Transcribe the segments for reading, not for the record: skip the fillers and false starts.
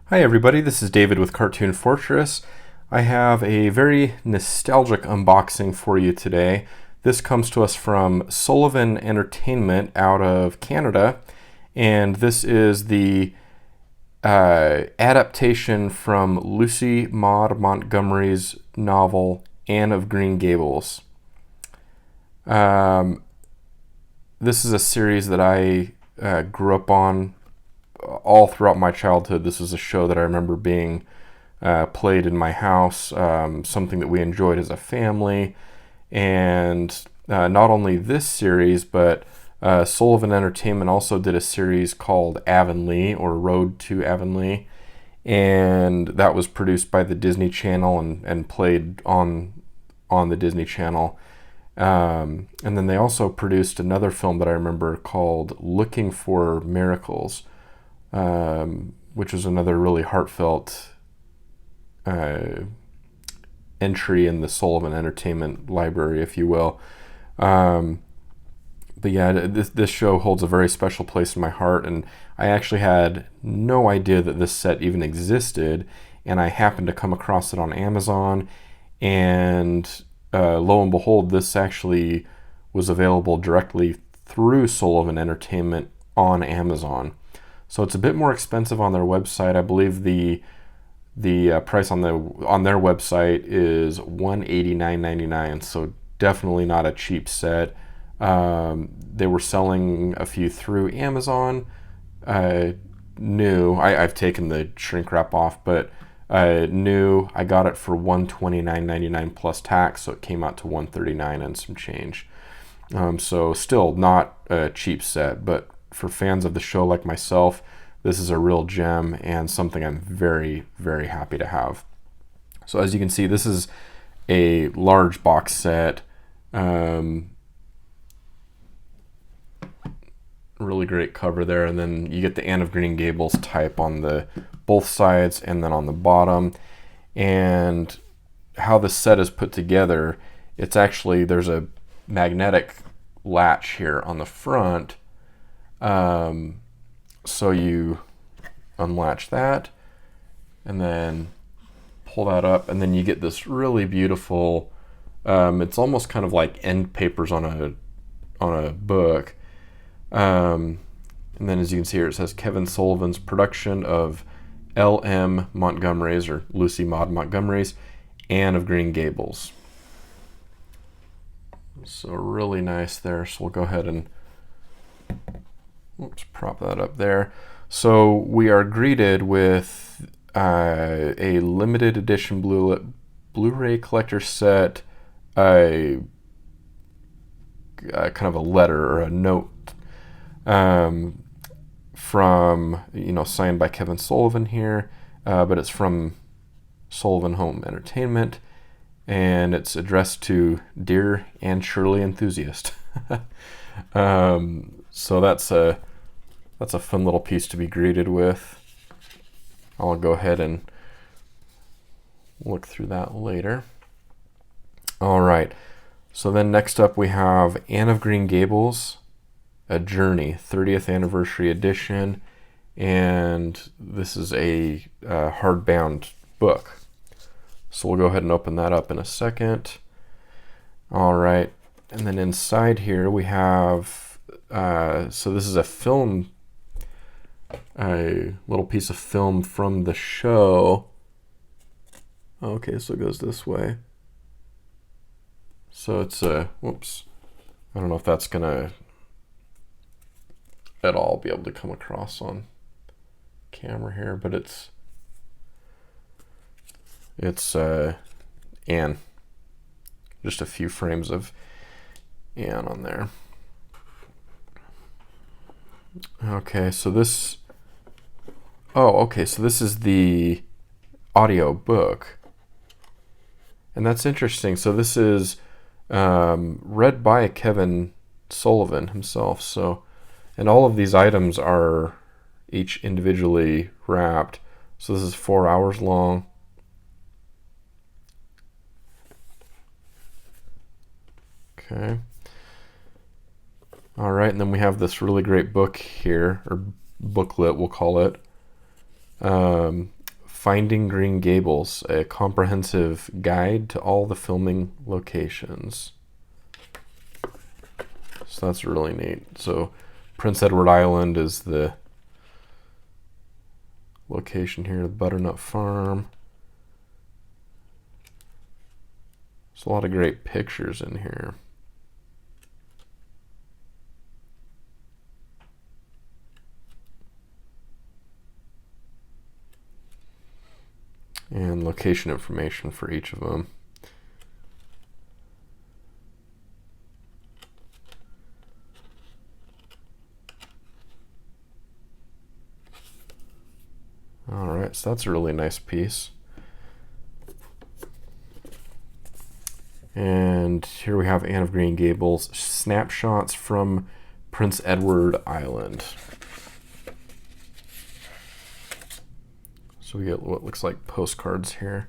Hi everybody, this is David with Cartoon Fortress. I have a very nostalgic unboxing for you today. This comes to us from Sullivan Entertainment out of Canada, and this is the adaptation from Lucy Maud Montgomery's novel Anne of Green Gables. This is a series that I grew up on all throughout my childhood. This is a show that I remember being played in my house, something that we enjoyed as a family. And not only this series, but Sullivan Entertainment also did a series called Avonlea, or Road to Avonlea, and that was produced by the Disney Channel and played on the Disney Channel. And then they also produced another film that I remember called Looking for Miracles, which was another really heartfelt entry in the Sullivan Entertainment library, if you will. But yeah, this show holds a very special place in my heart, and I actually had no idea that this set even existed, and I happened to come across it on Amazon, and lo and behold, this actually was available directly through Sullivan Entertainment on Amazon. So it's a bit more expensive on their website. I believe the price on their website is $189.99. So definitely not a cheap set. They were selling a few through Amazon. New. I've taken the shrink wrap off, but new. I got it for $129.99 plus tax, so it came out to $139 and some change. So still not a cheap set, but for fans of the show like myself, this is a real gem and something I'm very, very happy to have. So as you can see, this is a large box set. Really great cover there, and then you get the Anne of Green Gables type on the both sides and then on the bottom. And how the set is put together, it's actually, there's a magnetic latch here on the front. So you unlatch that and then pull that up, and then you get this really beautiful, it's almost kind of like end papers on a book. And then as you can see here, it says Kevin Sullivan's production of L.M. Montgomery's, or Lucy Maud Montgomery's, Anne of Green Gables. So really nice there. So we'll go ahead and prop that up there. So we are greeted with a limited edition Blu-ray collector set, kind of a letter or a note from, signed by Kevin Sullivan here, but it's from Sullivan Home Entertainment, and it's addressed to Dear Anne Shirley enthusiast. So that's a fun little piece to be greeted with. I'll go ahead and look through that later. All right. So then next up we have Anne of Green Gables, A Journey, 30th Anniversary Edition. And this is a hardbound book. So we'll go ahead and open that up in a second. All right. And then inside here we have, so this is a film, a little piece of film from the show. Okay, so it goes this way. So it's whoops. I don't know if that's gonna at all be able to come across on camera here, but it's Anne. Just a few frames of Anne on there. Okay, so this is the audio book. And that's interesting. So this is read by Kevin Sullivan himself. So, and all of these items are each individually wrapped. So this is 4 hours long. Okay. All right, and then we have this really great book here, or booklet, we'll call it. Finding Green Gables, a comprehensive guide to all the filming locations. So that's really neat. So Prince Edward Island is the location here, the Butternut Farm. There's a lot of great pictures in here. And location information for each of them. All right, so that's a really nice piece. And here we have Anne of Green Gables, snapshots from Prince Edward Island. So we get what looks like postcards here.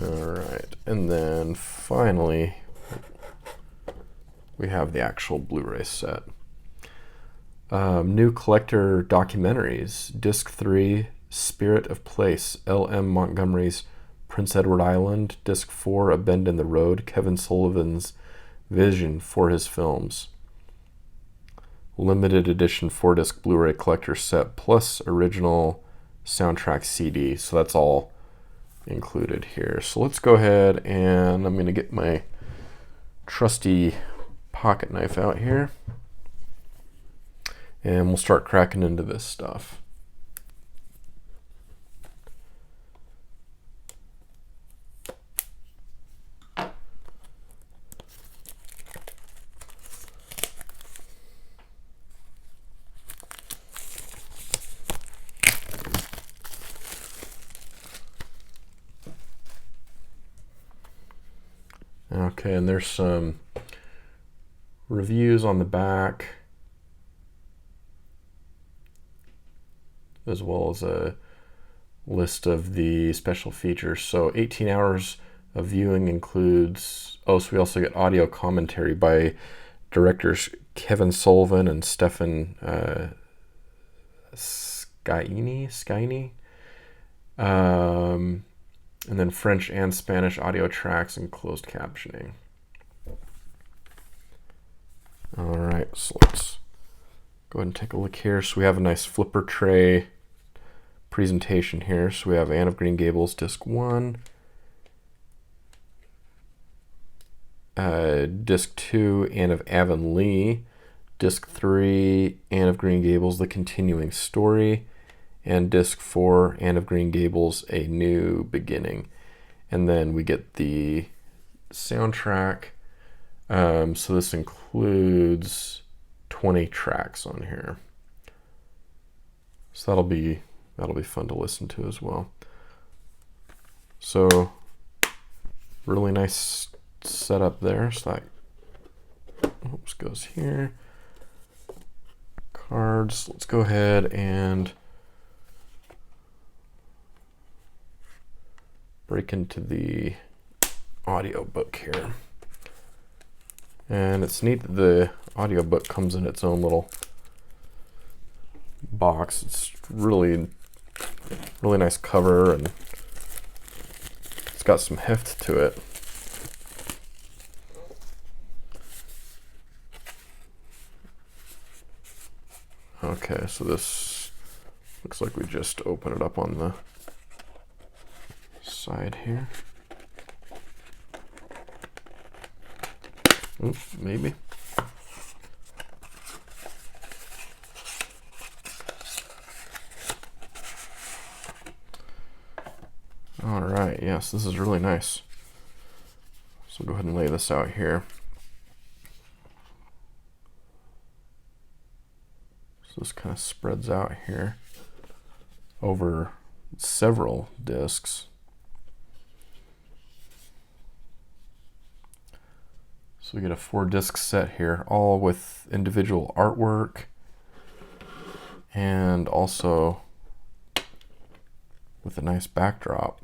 Alright, and then finally we have the actual Blu-ray set. New collector documentaries, Disc 3, Spirit of Place, L.M. Montgomery's Prince Edward Island, Disc 4, A Bend in the Road, Kevin Sullivan's vision for his films. Limited edition 4-disc Blu-ray collector set plus original soundtrack CD. So that's all included here. So let's go ahead and I'm going to get my trusty pocket knife out here and we'll start cracking into this stuff. Okay, and there's some reviews on the back, as well as a list of the special features. So 18 hours of viewing includes, so we also get audio commentary by directors Kevin Sullivan and Stefan Scaini. And then French and Spanish audio tracks and closed captioning. All right, so let's go ahead and take a look here. So we have a nice flipper tray presentation here. So we have Anne of Green Gables, Disc 1. Disc 2, Anne of Avonlea. Disc 3, Anne of Green Gables, The Continuing Story. And Disc 4, Anne of Green Gables, A New Beginning. And then we get the soundtrack. So this includes 20 tracks on here. So that'll be fun to listen to as well. So really nice setup there. So that goes here. Cards. Let's go ahead and break into the audiobook here. And it's neat that the audiobook comes in its own little box. It's really nice cover and it's got some heft to it. Okay, so this looks like we just open it up on the side here. Oops, maybe. All right, yes, this is really nice. So go ahead and lay this out here. So this kind of spreads out here over several discs. So we get a 4-disc set here, all with individual artwork and also with a nice backdrop.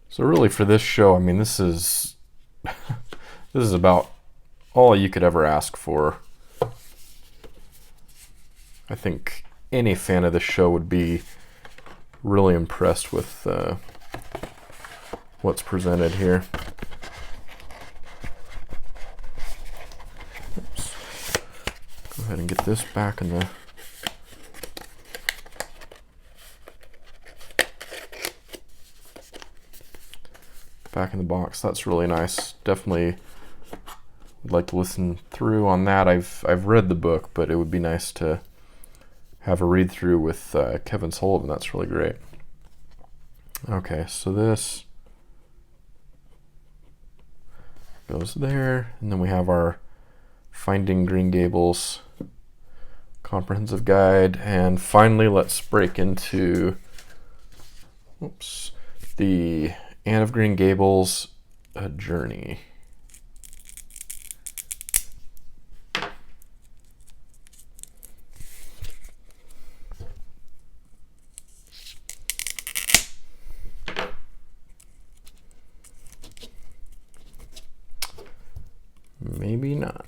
So really for this show, I mean, this is this is about all you could ever ask for. I think any fan of the show would be really impressed with what's presented here. Oops. Go ahead and get this back in the box. That's really nice. Definitely would like to listen through on that. I've read the book, but it would be nice to have a read through with Kevin Sullivan. That's really great. Okay, so this goes there, and then we have our Finding Green Gables comprehensive guide, and finally let's break into the Anne of Green Gables, A Journey. Maybe not.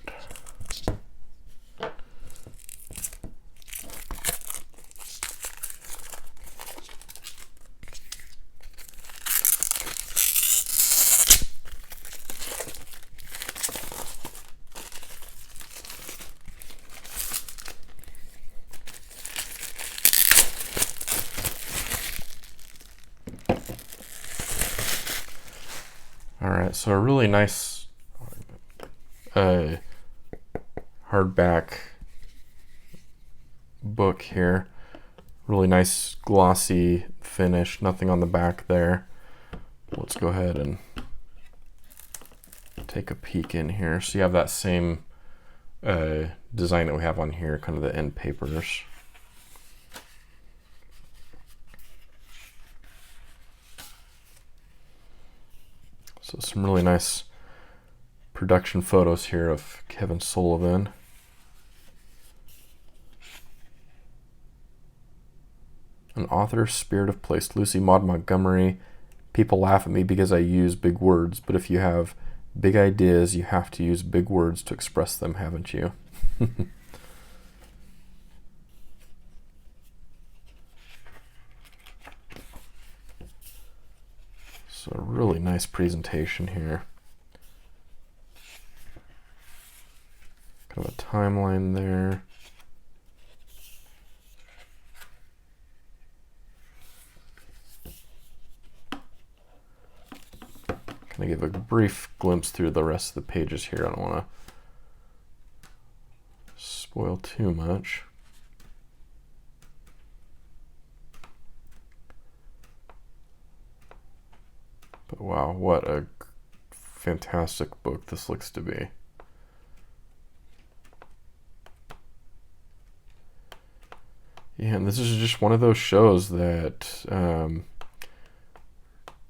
All right, so a really nice hardback book here. Really nice glossy finish, nothing on the back there. Let's go ahead and take a peek in here. So you have that same design that we have on here, kind of the end papers. So some really nice production photos here of Kevin Sullivan. An author's spirit of place, Lucy Maud Montgomery. People laugh at me because I use big words, but if you have big ideas, you have to use big words to express them, haven't you? So a really nice presentation here. Kind of a timeline there. Kind of give a brief glimpse through the rest of the pages here. I don't want to spoil too much. But wow, what a fantastic book this looks to be. Yeah, and this is just one of those shows that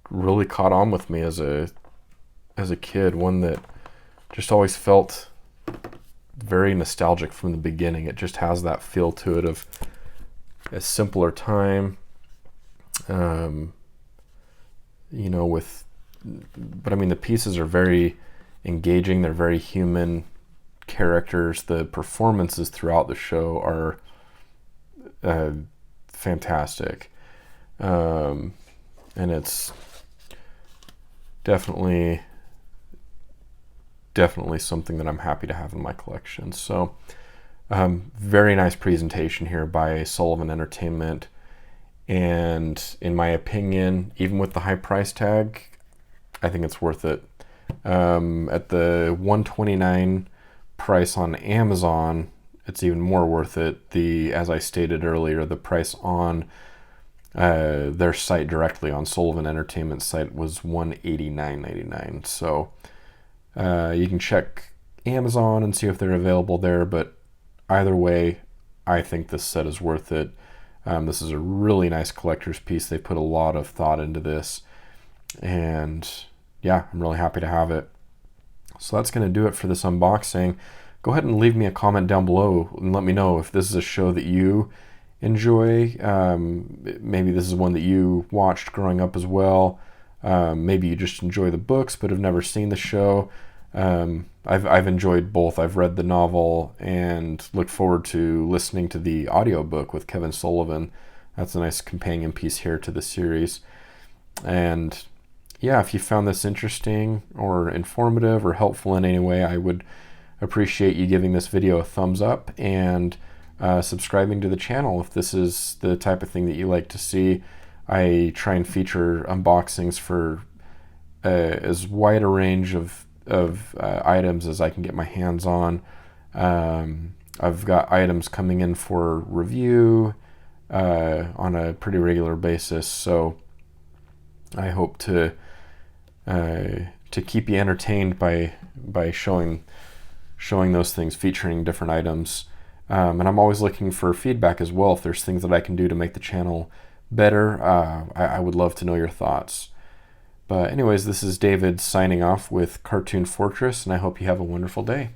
really caught on with me as a kid. One that just always felt very nostalgic from the beginning. It just has that feel to it of a simpler time. You know, but I mean, the pieces are very engaging. They're very human characters. The performances throughout the show are fantastic. And it's definitely something that I'm happy to have in my collection. So, very nice presentation here by Sullivan Entertainment. And in my opinion, even with the high price tag, I think it's worth it. At the $129 price on Amazon, it's even more worth it. As I stated earlier, the price on their site directly on Sullivan Entertainment site was $189.99. So you can check Amazon and see if they're available there. But either way, I think this set is worth it. This is a really nice collector's piece. They put a lot of thought into this. And yeah, I'm really happy to have it. So that's going to do it for this unboxing. Go ahead and leave me a comment down below and let me know if this is a show that you enjoy. Maybe this is one that you watched growing up as well. Maybe you just enjoy the books but have never seen the show. I've enjoyed both. I've read the novel and look forward to listening to the audiobook with Kevin Sullivan. That's a nice companion piece here to the series. And yeah, if you found this interesting or informative or helpful in any way, I would appreciate you giving this video a thumbs up and subscribing to the channel if this is the type of thing that you like to see. I try and feature unboxings for as wide a range of items as I can get my hands on. I've got items coming in for review on a pretty regular basis, so I hope to keep you entertained by showing those things, featuring different items. And I'm always looking for feedback as well. If there's things that I can do to make the channel better, I would love to know your thoughts. But anyways, this is David signing off with Cartoon Fortress, and I hope you have a wonderful day.